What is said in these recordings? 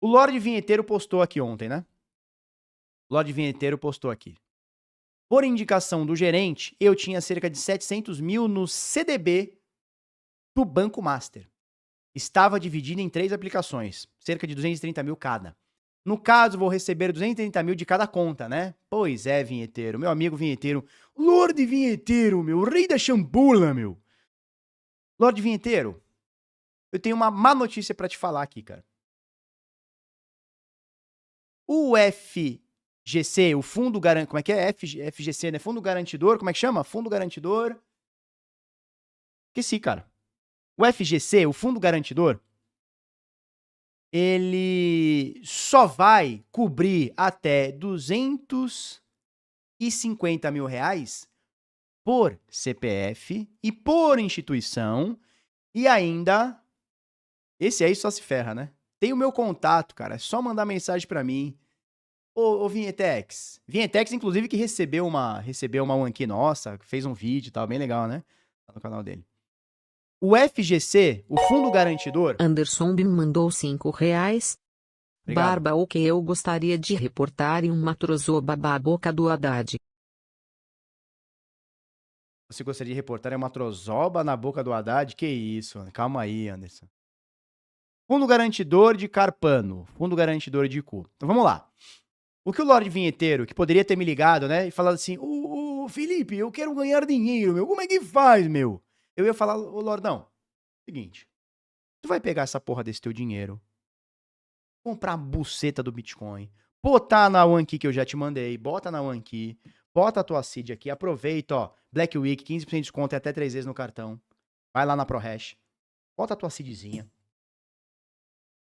O Lorde Vinheteiro postou aqui ontem, né? O Lorde Vinheteiro postou aqui. Por indicação do gerente, eu tinha cerca de 700 mil no CDB do Banco Master. Estava dividido em 3 aplicações, cerca de 230 mil cada. No caso, vou receber 230 mil de cada conta, né? Pois é, Vinheteiro, meu amigo Vinheteiro. Lorde Vinheteiro, meu, rei da chambula, meu. Lorde Vinheteiro, eu tenho uma má notícia pra te falar aqui, cara. O FGC, o Fundo Garantidor, como é que é? FGC, né? Fundo Garantidor, como é que chama? Fundo Garantidor. Esqueci, cara. O FGC, o Fundo Garantidor, ele só vai cobrir até 250 mil reais por CPF e por instituição, e ainda, esse aí só se ferra, né? Tem o meu contato, cara, é só mandar mensagem pra mim. Ô Vinhetex. Vinhetex, inclusive, que recebeu uma one aqui nossa, fez um vídeo e tal, bem legal, né? Tá no canal dele. O FGC, o Fundo Garantidor... Anderson me mandou R$ 5. Obrigado. Barba, o que eu gostaria de reportar em uma trozoba a boca do Haddad. Você gostaria de reportar uma trozoba na boca do Haddad? Que isso, calma aí, Anderson. Fundo Garantidor de Carpano, Fundo Garantidor de Cu. Então vamos lá. O que o Lorde Vinheteiro, que poderia ter me ligado, né, e falado assim, Felipe, eu quero ganhar dinheiro, meu, como é que faz, meu? Eu ia falar, ô Lordão, seguinte, tu vai pegar essa porra desse teu dinheiro, comprar a buceta do Bitcoin, botar na OneKey que eu já te mandei, bota na OneKey, bota a tua seed aqui, aproveita, ó, Black Week, 15% de desconto e até 3 vezes no cartão, vai lá na ProHash, bota a tua seedzinha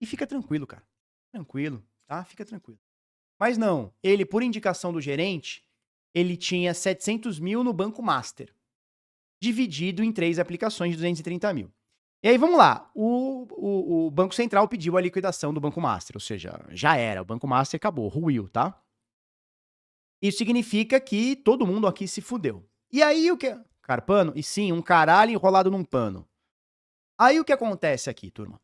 e fica tranquilo, cara, tranquilo, tá? Fica tranquilo. Mas não, ele, por indicação do gerente, ele tinha 700 mil no Banco Master, dividido em 3 aplicações de 230 mil. E aí, vamos lá, o Banco Central pediu a liquidação do Banco Master, ou seja, já era, o Banco Master acabou, ruiu, tá? Isso significa que todo mundo aqui se fudeu. E aí, o que... Carpano? E sim, um caralho enrolado num pano. Aí, o que acontece aqui, turma?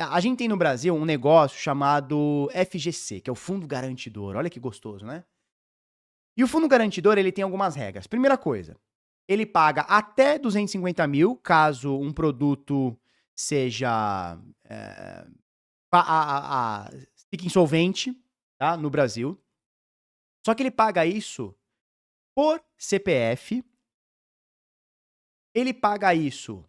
A gente tem no Brasil um negócio chamado FGC, que é o Fundo Garantidor. Olha que gostoso, né? E o Fundo Garantidor, ele tem algumas regras. Primeira coisa, ele paga até 250 mil, caso um produto seja... fique insolvente, tá? No Brasil. Só que ele paga isso por CPF. Ele paga isso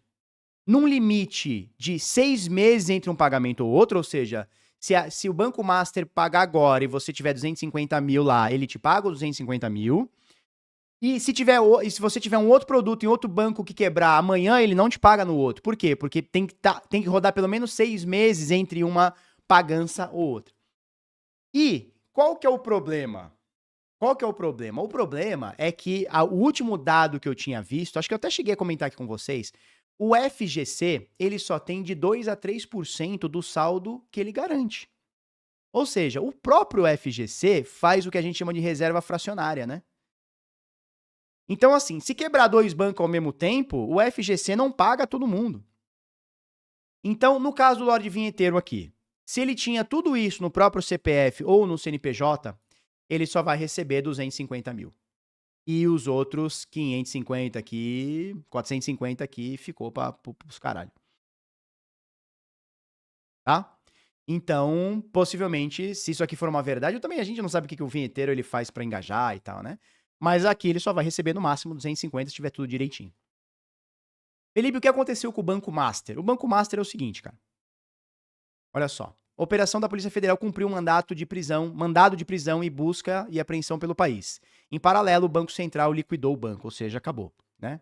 num limite de 6 meses entre um pagamento ou outro, ou seja, se o Banco Master pagar agora e você tiver 250 mil lá, ele te paga os 250 mil. E se você tiver um outro produto em outro banco que quebrar amanhã, ele não te paga no outro. Por quê? Porque tem que rodar pelo menos 6 meses entre uma pagança ou outra. E qual que é o problema? Qual que é o problema? O problema é que o último dado que eu tinha visto, acho que eu até cheguei a comentar aqui com vocês, o FGC, ele só tem de 2 a 3% do saldo que ele garante. Ou seja, o próprio FGC faz o que a gente chama de reserva fracionária, né? Então, assim, se quebrar 2 bancos ao mesmo tempo, o FGC não paga todo mundo. Então, no caso do Lorde Vinheteiro aqui, se ele tinha tudo isso no próprio CPF ou no CNPJ, ele só vai receber 250 mil. E os outros 550 aqui, 450 aqui, ficou para os caralho. Tá? Então, possivelmente, se isso aqui for uma verdade, a gente não sabe o que o vinheteiro ele faz para engajar e tal, né? Mas aqui ele só vai receber no máximo 250 se tiver tudo direitinho. Felipe, o que aconteceu com o Banco Master? O Banco Master é o seguinte, cara. Olha só. A operação da Polícia Federal cumpriu um mandado de prisão e busca e apreensão pelo país. Em paralelo, o Banco Central liquidou o banco, ou seja, acabou, né?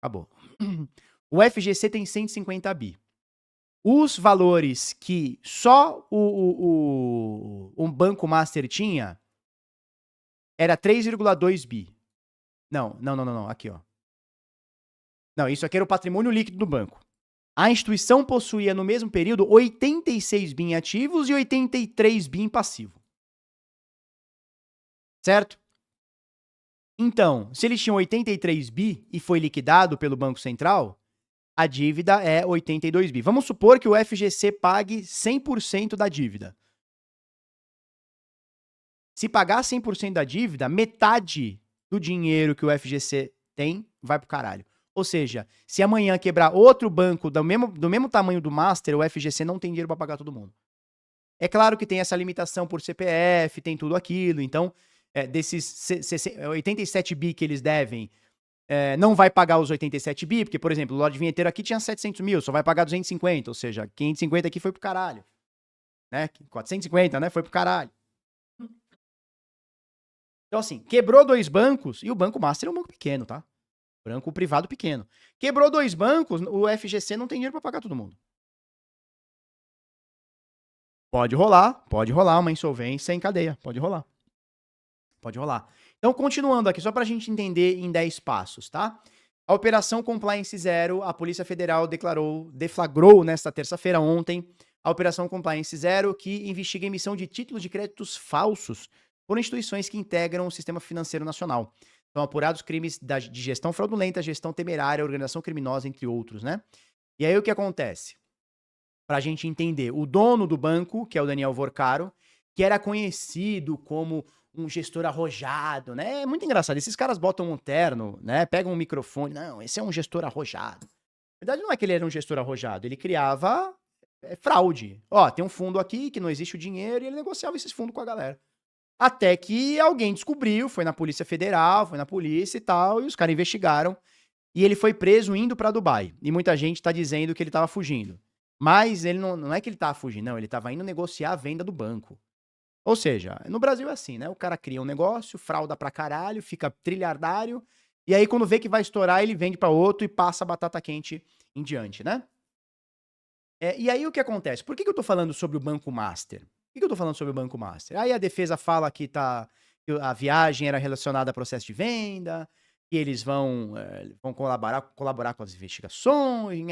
Acabou. O FGC tem 150 bi. Os valores que só um Banco Master tinha era 3,2 bi. Não. Aqui, ó. Não, isso aqui era o patrimônio líquido do banco. A instituição possuía, no mesmo período, 86 bi em ativos e 83 bi em passivo. Certo? Então, se eles tinham 83 bi e foi liquidado pelo Banco Central, a dívida é 82 bi. Vamos supor que o FGC pague 100% da dívida. Se pagar 100% da dívida, metade do dinheiro que o FGC tem vai pro caralho. Ou seja, se amanhã quebrar outro banco do mesmo tamanho do Master, o FGC não tem dinheiro para pagar todo mundo. É claro que tem essa limitação por CPF, tem tudo aquilo. Então, desses 87 bi que eles devem, não vai pagar os 87 bi, porque, por exemplo, o Lorde Vinheteiro aqui tinha 700 mil, só vai pagar 250, ou seja, 550 aqui foi pro caralho. Né? 450, né? Foi pro caralho. Então, assim, quebrou 2 bancos, e o Banco Master é um banco pequeno, tá? Banco privado pequeno. Quebrou 2 bancos, o FGC não tem dinheiro pra pagar todo mundo. Pode rolar uma insolvência em cadeia, pode rolar. Pode rolar. Então, continuando aqui, só pra gente entender em 10 passos, tá? A Operação Compliance Zero, a Polícia Federal deflagrou nesta terça-feira, ontem, a Operação Compliance Zero, que investiga a emissão de títulos de créditos falsos por instituições que integram o sistema financeiro nacional. São apurados crimes de gestão fraudulenta, gestão temerária, organização criminosa, entre outros, né? E aí o que acontece? Pra gente entender, o dono do banco, que é o Daniel Vorcaro, que era conhecido como um gestor arrojado, né? É muito engraçado. Esses caras botam um terno, né? Pegam um microfone. Não, esse é um gestor arrojado. Na verdade, não é que ele era um gestor arrojado. Ele criava fraude. Ó, tem um fundo aqui que não existe o dinheiro e ele negociava esses fundos com a galera. Até que alguém descobriu, foi na Polícia Federal, foi na polícia e tal, e os caras investigaram. E ele foi preso indo pra Dubai. E muita gente tá dizendo que ele tava fugindo. Mas ele não é que ele tava fugindo, não. Ele tava indo negociar a venda do banco. Ou seja, no Brasil é assim, né? O cara cria um negócio, frauda pra caralho, fica trilhardário, e aí quando vê que vai estourar, ele vende pra outro e passa a batata quente em diante, né? E aí o que acontece? Por que eu tô falando sobre o Banco Master? Por que eu tô falando sobre o Banco Master? Aí a defesa fala que a viagem era relacionada a processo de venda, que eles vão colaborar com as investigações,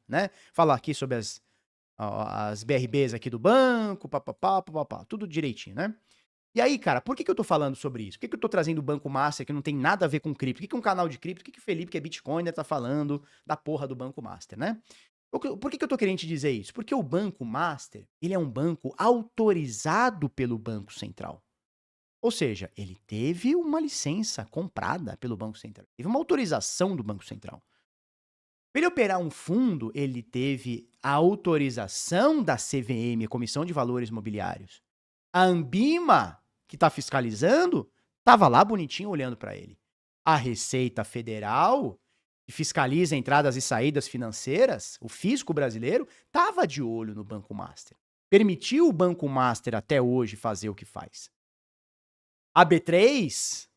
né? Falar aqui sobre as BRBs aqui do banco, papapá, tudo direitinho, né? E aí, cara, por que eu tô falando sobre isso? Por que eu tô trazendo o Banco Master, que não tem nada a ver com cripto? Por que um canal de cripto? Por que o Felipe, que é Bitcoiner, tá falando da porra do Banco Master, né? Por que eu tô querendo te dizer isso? Porque o Banco Master, ele é um banco autorizado pelo Banco Central. Ou seja, ele teve uma licença comprada pelo Banco Central. Teve uma autorização do Banco Central. Para ele operar um fundo, ele teve a autorização da CVM, a Comissão de Valores Mobiliários. A Anbima, que está fiscalizando, estava lá bonitinho olhando para ele. A Receita Federal, que fiscaliza entradas e saídas financeiras, o fisco brasileiro, estava de olho no Banco Master. Permitiu o Banco Master até hoje fazer o que faz. A B3,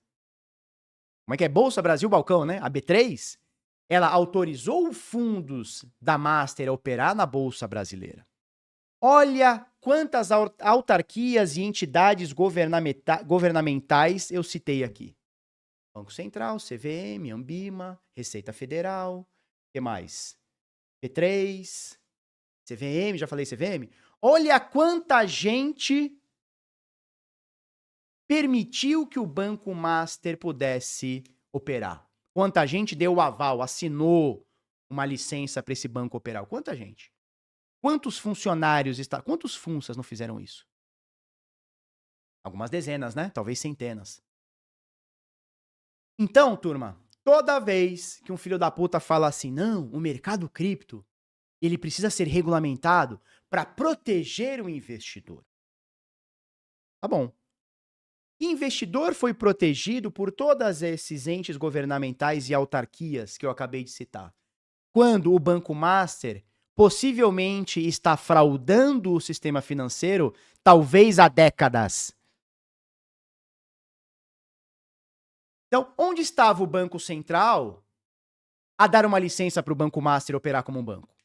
como é que é? Bolsa Brasil Balcão, né? A B3, ela autorizou fundos da Master a operar na Bolsa Brasileira. Olha quantas autarquias e entidades governamentais eu citei aqui. Banco Central, CVM, Anbima, Receita Federal, o que mais? P3, CVM, já falei CVM? Olha quanta gente permitiu que o Banco Master pudesse operar. Quanta gente deu o aval, assinou uma licença para esse banco operar? Quanta gente? Quantos funcionários, quantos funsas não fizeram isso? Algumas dezenas, né? Talvez centenas. Então, turma, toda vez que um filho da puta fala assim, não, o mercado cripto, ele precisa ser regulamentado para proteger o investidor. Tá bom. Que investidor foi protegido por todos esses entes governamentais e autarquias que eu acabei de citar? Quando o Banco Master possivelmente está fraudando o sistema financeiro, talvez há décadas. Então, onde estava o Banco Central a dar uma licença para o Banco Master operar como um banco?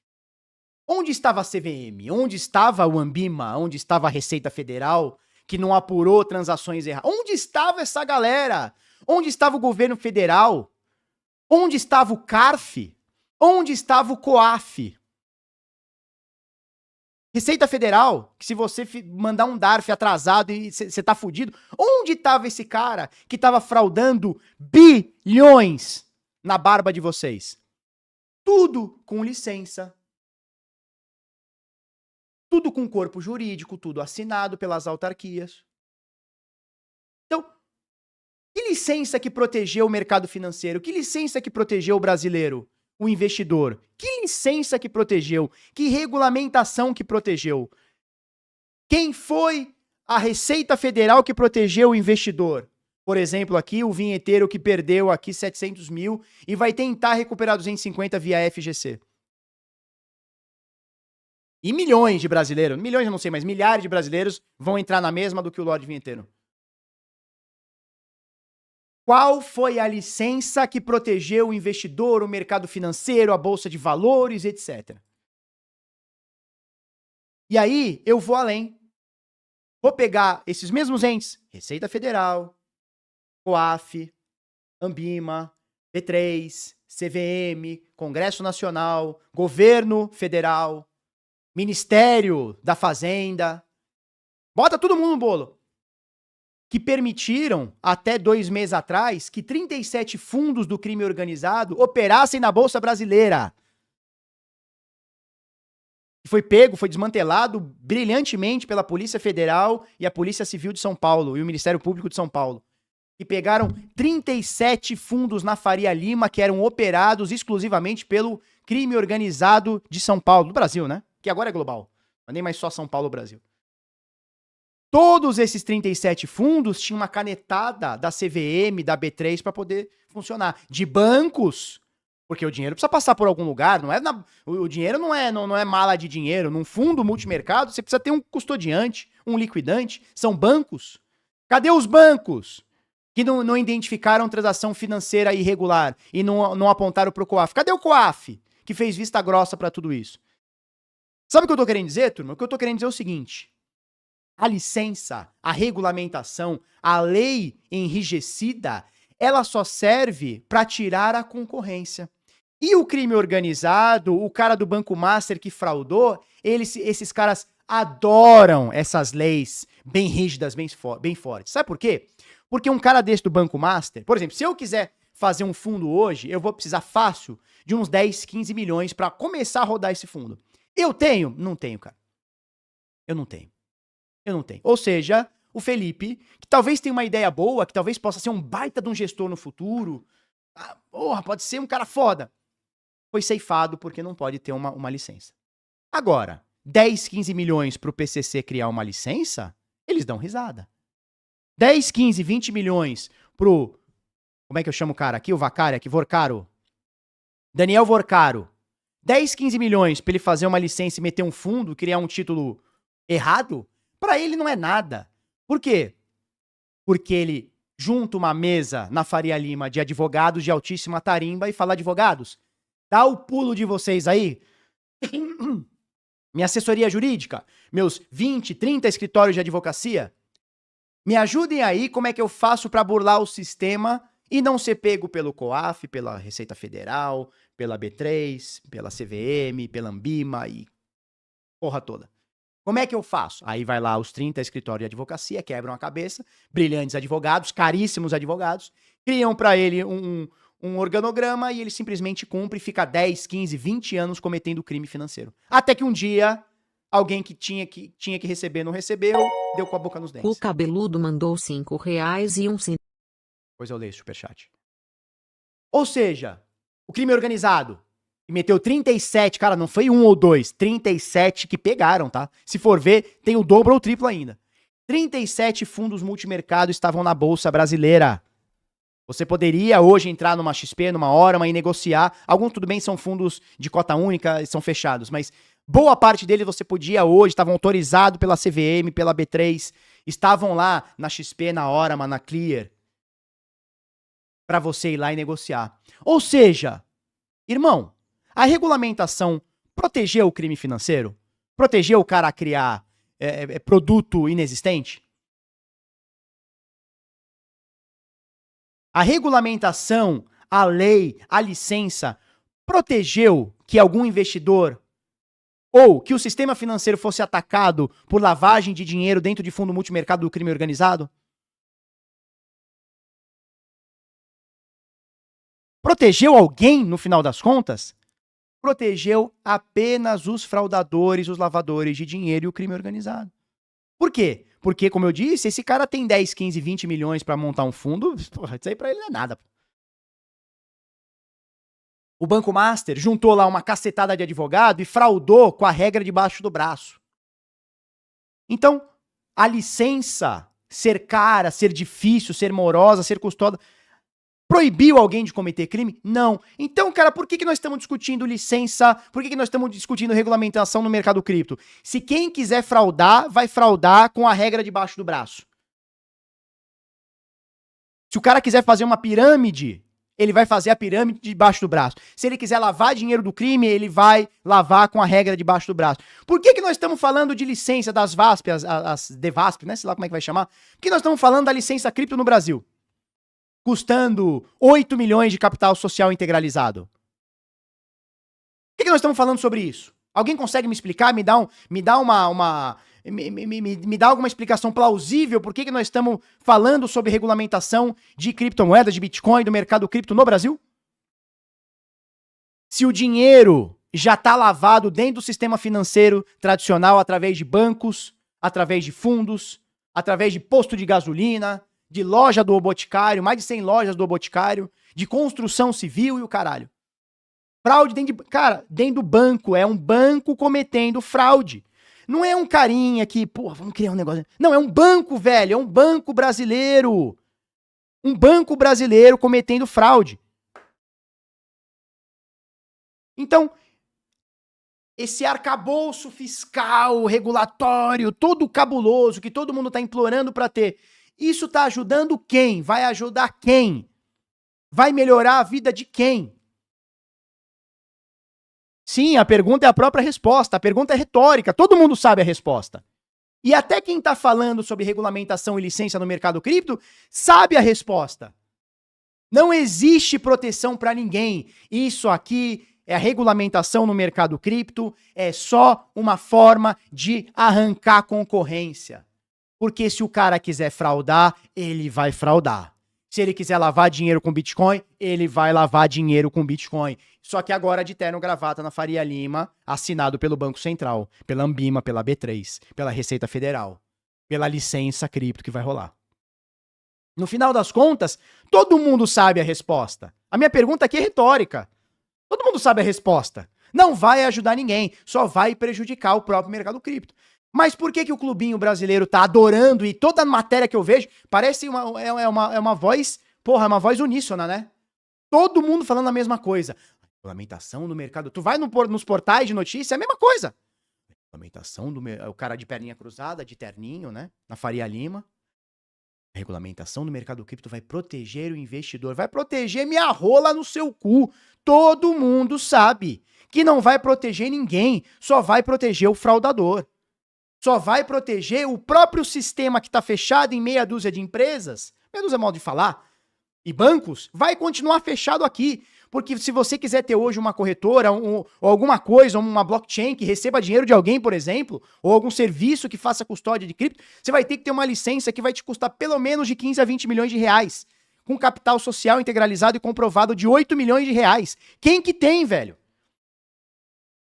Onde estava a CVM? Onde estava o Anbima? Onde estava a Receita Federal, que não apurou transações erradas? Onde estava essa galera? Onde estava o governo federal? Onde estava o CARF? Onde estava o COAF? Receita Federal, que se você mandar um DARF atrasado e você tá fudido, onde estava esse cara que estava fraudando bilhões na barba de vocês? Tudo com licença. Tudo com corpo jurídico, tudo assinado pelas autarquias. Então, que licença que protegeu o mercado financeiro? Que licença que protegeu o brasileiro, o investidor? Que licença que protegeu? Que regulamentação que protegeu? Quem foi a Receita Federal que protegeu o investidor? Por exemplo, aqui o vinheteiro que perdeu aqui 700 mil e vai tentar recuperar 250 via FGC. E milhões de brasileiros, milhões eu não sei, mas milhares de brasileiros vão entrar na mesma do que o Lorde Vinheteiro. Qual foi a licença que protegeu o investidor, o mercado financeiro, a bolsa de valores, etc. E aí eu vou além. Vou pegar esses mesmos entes, Receita Federal, COAF, Ambima, B3, CVM, Congresso Nacional, Governo Federal, Ministério da Fazenda, bota todo mundo no bolo, que permitiram, até 2 meses atrás, que 37 fundos do crime organizado operassem na Bolsa Brasileira. Foi pego, foi desmantelado brilhantemente pela Polícia Federal e a Polícia Civil de São Paulo e o Ministério Público de São Paulo. E pegaram 37 fundos na Faria Lima que eram operados exclusivamente pelo crime organizado de São Paulo, do Brasil, né? Que agora é global, não é nem mais só São Paulo ou Brasil. Todos esses 37 fundos tinham uma canetada da CVM, da B3 para poder funcionar. De bancos, porque o dinheiro precisa passar por algum lugar, o dinheiro não é mala de dinheiro. Num fundo multimercado, você precisa ter um custodiante, um liquidante, são bancos. Cadê os bancos que não identificaram transação financeira irregular e não apontaram para o COAF? Cadê o COAF, que fez vista grossa para tudo isso? Sabe o que eu tô querendo dizer, turma? O que eu tô querendo dizer é o seguinte: a licença, a regulamentação, a lei enrijecida, ela só serve para tirar a concorrência. E o crime organizado, o cara do Banco Master que fraudou, esses caras adoram essas leis bem rígidas, bem fortes. Sabe por quê? Porque um cara desse do Banco Master, por exemplo, se eu quiser fazer um fundo hoje, eu vou precisar fácil de uns 10, 15 milhões para começar a rodar esse fundo. Eu tenho? Não tenho, cara. Eu não tenho. Ou seja, o Felipe, que talvez tenha uma ideia boa, que talvez possa ser um baita de um gestor no futuro, pode ser um cara foda, foi ceifado porque não pode ter uma licença. Agora, 10, 15 milhões pro PCC criar uma licença, eles dão risada. 10, 15, 20 milhões pro... Como é que eu chamo o cara aqui? O Vacari aqui, Vorcaro. Daniel Vorcaro. 10, 15 milhões pra ele fazer uma licença e meter um fundo, criar um título errado, pra ele não é nada. Por quê? Porque ele junta uma mesa na Faria Lima de advogados de altíssima tarimba e fala: advogados, dá o pulo de vocês aí. Minha assessoria jurídica, meus 20, 30 escritórios de advocacia, me ajudem aí como é que eu faço pra burlar o sistema e não ser pego pelo COAF, pela Receita Federal, pela B3, pela CVM, pela Ambima e porra toda. Como é que eu faço? Aí vai lá os 30 escritórios de advocacia, quebram a cabeça, brilhantes advogados, caríssimos advogados, criam pra ele um organograma e ele simplesmente cumpre e fica 10, 15, 20 anos cometendo crime financeiro. Até que um dia, alguém que tinha que receber não recebeu, deu com a boca nos dentes. O cabeludo mandou R$5,01. Pois eu leio esse superchat. Ou seja, o crime organizado, que meteu 37, cara, não foi 1 ou 2, 37 que pegaram, tá? Se for ver, tem o dobro ou o triplo ainda. 37 fundos multimercado estavam na Bolsa Brasileira. Você poderia hoje entrar numa XP, numa Orama e negociar. Alguns, tudo bem, são fundos de cota única e são fechados, mas boa parte deles você podia hoje, estavam autorizados pela CVM, pela B3, estavam lá na XP, na Orama, na Clear, para você ir lá e negociar. Ou seja, irmão, a regulamentação protegeu o crime financeiro? Protegeu o cara a criar produto inexistente? A regulamentação, a lei, a licença protegeu que algum investidor ou que o sistema financeiro fosse atacado por lavagem de dinheiro dentro de fundo multimercado do crime organizado? Protegeu alguém no final das contas? protegeu apenas os fraudadores, os lavadores de dinheiro e o crime organizado. Por quê? Porque, como eu disse, esse cara tem 10, 15, 20 milhões pra montar um fundo, porra, isso aí pra ele não é nada. O Banco Master juntou lá uma cacetada de advogado e fraudou com a regra debaixo do braço. Então, a licença ser cara, ser difícil, ser morosa, ser custosa, proibiu alguém de cometer crime? Não. Então, cara, por que nós estamos discutindo licença? Por que nós estamos discutindo regulamentação no mercado cripto? Se quem quiser fraudar, vai fraudar com a regra debaixo do braço. Se o cara quiser fazer uma pirâmide, ele vai fazer a pirâmide debaixo do braço. Se ele quiser lavar dinheiro do crime, ele vai lavar com a regra debaixo do braço. Por que nós estamos falando de licença das VASP, as DEVASP, né? Sei lá como é que vai chamar. Por que nós estamos falando da licença cripto no Brasil? Custando 8 milhões de capital social integralizado. Por que nós estamos falando sobre isso? Alguém consegue me explicar? Me dá alguma explicação plausível por que nós estamos falando sobre regulamentação de criptomoedas, de Bitcoin, do mercado cripto no Brasil? Se o dinheiro já está lavado dentro do sistema financeiro tradicional através de bancos, através de fundos, através de posto de gasolina, de loja do Boticário, mais de 100 lojas do Boticário, de construção civil e o caralho. Fraude dentro do banco, é um banco cometendo fraude. Não é um carinha que, pô, vamos criar um negócio. Não, é um banco, velho, é um banco brasileiro. Um banco brasileiro cometendo fraude. Então, esse arcabouço fiscal, regulatório, todo cabuloso, que todo mundo está implorando para ter, isso está ajudando quem? Vai ajudar quem? Vai melhorar a vida de quem? Sim, a pergunta é a própria resposta. A pergunta é retórica. Todo mundo sabe a resposta. E até quem está falando sobre regulamentação e licença no mercado cripto sabe a resposta. Não existe proteção para ninguém. Isso aqui é a regulamentação no mercado cripto, é só uma forma de arrancar concorrência. Porque se o cara quiser fraudar, ele vai fraudar. Se ele quiser lavar dinheiro com Bitcoin, ele vai lavar dinheiro com Bitcoin. Só que agora de terno gravata na Faria Lima, assinado pelo Banco Central, pela Anbima, pela B3, pela Receita Federal, pela licença cripto que vai rolar. No final das contas, todo mundo sabe a resposta. A minha pergunta aqui é retórica. Todo mundo sabe a resposta. Não vai ajudar ninguém, só vai prejudicar o próprio mercado cripto. Mas por que o clubinho brasileiro tá adorando e toda matéria que eu vejo parece uma voz, porra, é uma voz uníssona, né? Todo mundo falando a mesma coisa. Regulamentação do mercado. Tu vai nos portais de notícia, é a mesma coisa. Regulamentação do o cara de perninha cruzada, de terninho, né? Na Faria Lima. A regulamentação do mercado cripto vai proteger o investidor. Vai proteger minha rola no seu cu. Todo mundo sabe que não vai proteger ninguém. Só vai proteger o fraudador. Só vai proteger o próprio sistema que está fechado em meia dúzia de empresas. Meia dúzia é modo de falar. E bancos, vai continuar fechado aqui. Porque se você quiser ter hoje uma corretora, ou alguma coisa, uma blockchain que receba dinheiro de alguém, por exemplo, ou algum serviço que faça custódia de cripto, você vai ter que ter uma licença que vai te custar pelo menos de 15 a 20 milhões de reais. Com capital social integralizado e comprovado de 8 milhões de reais. Quem que tem, velho?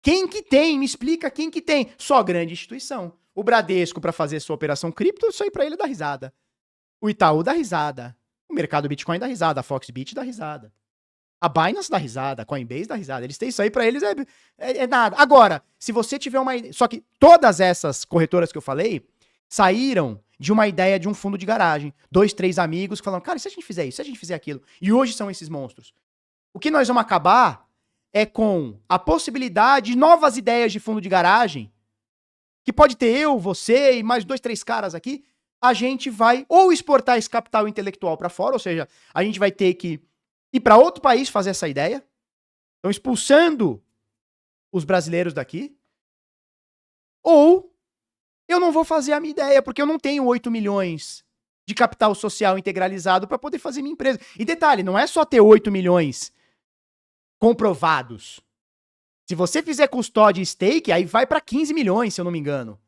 Quem que tem? Me explica quem que tem. Só grande instituição. O Bradesco, para fazer sua operação cripto, isso aí para ele dá risada. O Itaú dá risada. O mercado Bitcoin dá risada. A Foxbit dá risada. A Binance dá risada. A Coinbase dá risada. Eles têm isso aí, para eles é nada. Agora, se você tiver uma... Só que todas essas corretoras que eu falei saíram de uma ideia de um fundo de garagem. 2, 3 amigos que falaram, cara, e se a gente fizer isso? Se a gente fizer aquilo? E hoje são esses monstros. O que nós vamos acabar é com a possibilidade de novas ideias de fundo de garagem, que pode ter eu, você e mais 2, 3 caras aqui, a gente vai ou exportar esse capital intelectual para fora, ou seja, a gente vai ter que ir para outro país fazer essa ideia. Estão expulsando os brasileiros daqui. Ou eu não vou fazer a minha ideia, porque eu não tenho 8 milhões de capital social integralizado para poder fazer minha empresa. E detalhe, não é só ter 8 milhões comprovados. Se você fizer custódia e stake, aí vai para 15 milhões, se eu não me engano.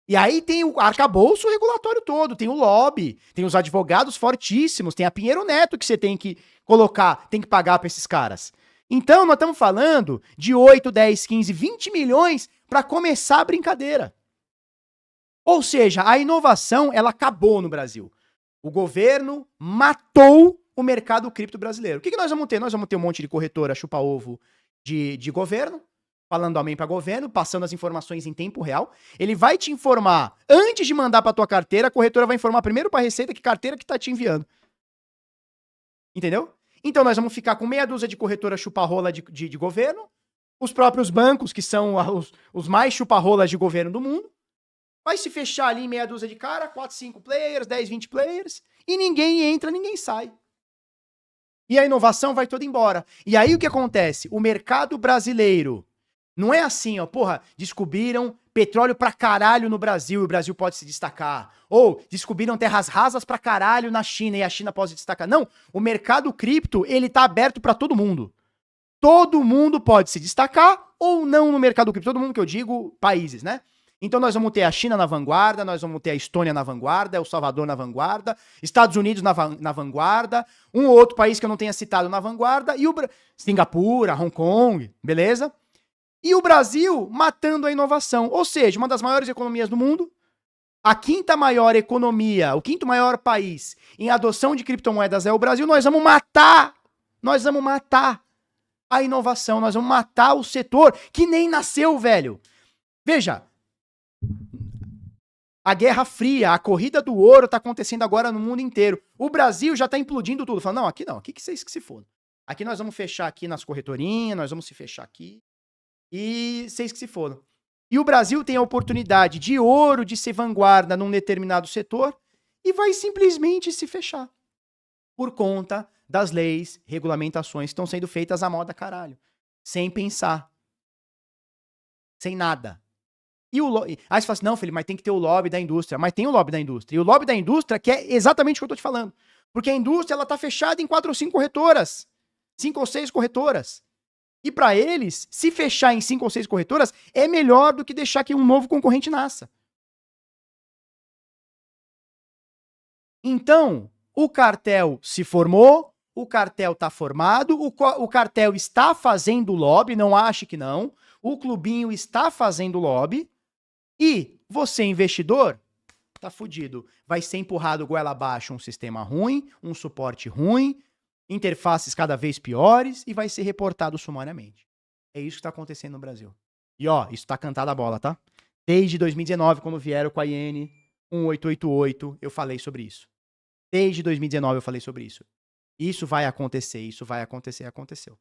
E aí tem o arcabouço regulatório todo, tem o lobby, tem os advogados fortíssimos, tem a Pinheiro Neto que você tem que colocar, tem que pagar para esses caras. Então, nós estamos falando de 8, 10, 15, 20 milhões para começar a brincadeira. Ou seja, a inovação, ela acabou no Brasil. O governo matou o mercado cripto brasileiro. O que nós vamos ter? Nós vamos ter um monte de corretora chupa-ovo de governo, falando amém para governo, passando as informações em tempo real. Ele vai te informar, antes de mandar para tua carteira, a corretora vai informar primeiro para a Receita que carteira que tá te enviando. Entendeu? Então nós vamos ficar com meia dúzia de corretora chupa-rola de governo, os próprios bancos, que são os mais chupa-rolas de governo do mundo, vai se fechar ali em meia dúzia de cara, 4, 5 players, 10, 20 players, e ninguém entra, ninguém sai. E a inovação vai toda embora. E aí o que acontece? O mercado brasileiro não é assim, ó, porra, descobriram petróleo pra caralho no Brasil e o Brasil pode se destacar. Ou descobriram terras rasas pra caralho na China e a China pode se destacar. Não, o mercado cripto, ele tá aberto pra todo mundo. Todo mundo pode se destacar ou não no mercado cripto. Todo mundo que eu digo, países, né? Então nós vamos ter a China na vanguarda, nós vamos ter a Estônia na vanguarda, El Salvador na vanguarda, Estados Unidos na vanguarda, um ou outro país que eu não tenha citado na vanguarda, e Singapura, Hong Kong, beleza? E o Brasil matando a inovação, ou seja, uma das maiores economias do mundo, a quinta maior economia, o quinto maior país em adoção de criptomoedas é o Brasil, nós vamos matar a inovação, nós vamos matar o setor que nem nasceu, velho. Veja, a Guerra Fria, a corrida do ouro tá acontecendo agora no mundo inteiro. O Brasil já tá implodindo tudo. Falando, não, aqui que vocês que se fodam. Aqui nós vamos fechar aqui nas corretorinhas, nós vamos se fechar aqui. E vocês que se fodam. E o Brasil tem a oportunidade de ouro de ser vanguarda num determinado setor e vai simplesmente se fechar. Por conta das leis, regulamentações que estão sendo feitas à moda caralho. Sem pensar. Sem nada. Aí você fala assim, não, Felipe, mas tem que ter o lobby da indústria. Mas tem o lobby da indústria. E o lobby da indústria que é exatamente o que eu tô te falando. Porque a indústria, ela tá fechada em 4 ou 5 corretoras. 5 ou 6 corretoras. E para eles, se fechar em 5 ou 6 corretoras, é melhor do que deixar que um novo concorrente nasça. Então, o cartel se formou, o cartel tá formado, o cartel está fazendo lobby, não ache que não. O clubinho está fazendo lobby. E você, investidor, tá fudido. Vai ser empurrado goela abaixo um sistema ruim, um suporte ruim, interfaces cada vez piores e vai ser reportado sumariamente. É isso que está acontecendo no Brasil. E ó, isso tá cantada a bola, tá? Desde 2019, quando vieram com a IN 1888, eu falei sobre isso. Desde 2019 eu falei sobre isso. Isso vai acontecer, aconteceu.